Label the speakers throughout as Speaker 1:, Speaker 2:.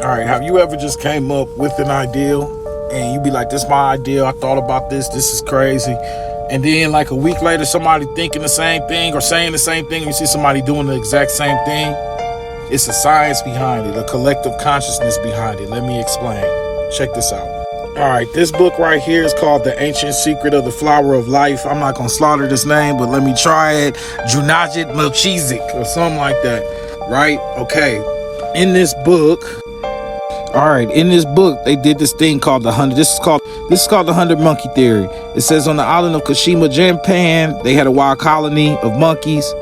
Speaker 1: All right, have you ever just came up with an ideal and you be like, this is my ideal, I thought about this is crazy. And then like a week later, somebody thinking the same thing or saying the same thing, you see somebody doing the exact same thing. It's a science behind it, a collective consciousness behind it. Let me explain. Check this out. All right, this book right here is called The Ancient Secret of the Flower of Life. I'm not gonna slaughter this name, but let me try it. Junajit Melchizedek or something like that, right? Okay, in this book, they did this thing called the 100. This is called the 100 monkey theory. It says on the island of Kashima, Japan, they had a wild colony of monkeys.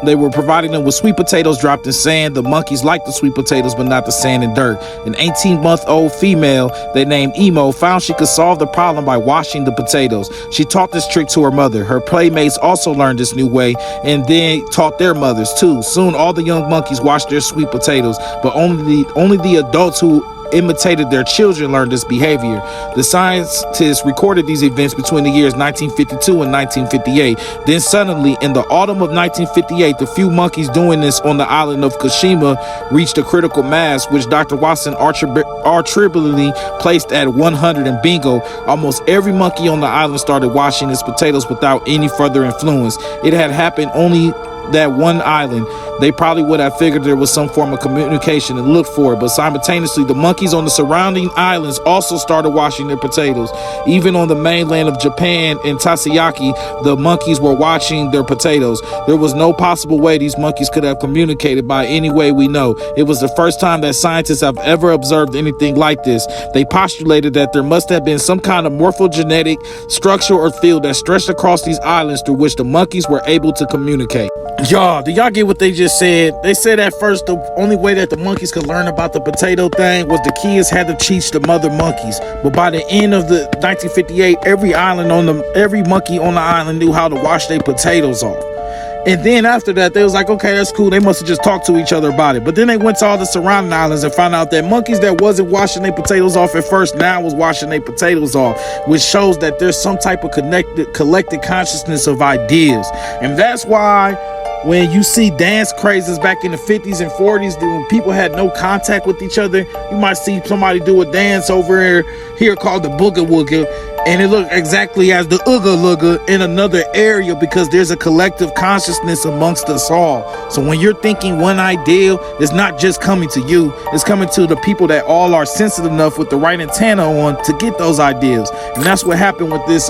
Speaker 1: They were providing them with sweet potatoes dropped in sand. The monkeys liked the sweet potatoes, but not the sand and dirt. An 18-month-old female they named Emo found she could solve the problem by washing the potatoes. She taught this trick to her mother. Her playmates also learned this new way and then taught their mothers too. Soon all the young monkeys washed their sweet potatoes, but only the adults who imitated their children learned this behavior. The scientists recorded these events between the years 1952 and 1958. Then suddenly, in the autumn of 1958, the few monkeys doing this on the island of Kashima reached a critical mass, which Dr. Watson arbitrarily placed at 100, and bingo, almost every monkey on the island started washing its potatoes without any further influence. It had happened only that one island. They probably would have figured there was some form of communication and looked for it, but simultaneously the monkeys on the surrounding islands also started washing their potatoes. Even on the mainland of Japan in Tasayaki, the monkeys were washing their potatoes. There was no possible way these monkeys could have communicated by any way we know. It was the first time that scientists have ever observed anything like this. They postulated that there must have been some kind of morphogenetic structure or field that stretched across these islands through which the monkeys were able to communicate. Y'all, do y'all get what they just said? They said at first the only way that the monkeys could learn about the potato thing was the kids had to teach the mother monkeys. But by the end of the 1958, every monkey on the island knew how to wash their potatoes off. And then after that, they was like, okay, that's cool. They must have just talked to each other about it. But then they went to all the surrounding islands and found out that monkeys that wasn't washing their potatoes off at first now was washing their potatoes off, which shows that there's some type of collective consciousness of ideas. And that's why when you see dance crazes back in the 50s and 40s, when people had no contact with each other, you might see somebody do a dance over here called the Booga Wooga, and it looked exactly as the Ooga Looga in another area, because there's a collective consciousness amongst us all. So when you're thinking one ideal, it's not just coming to you, it's coming to the people that all are sensitive enough with the right antenna on to get those ideas. And that's what happened with this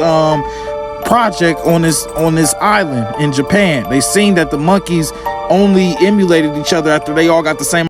Speaker 1: project on this island in Japan. They seen that the monkeys only emulated each other after they all got the same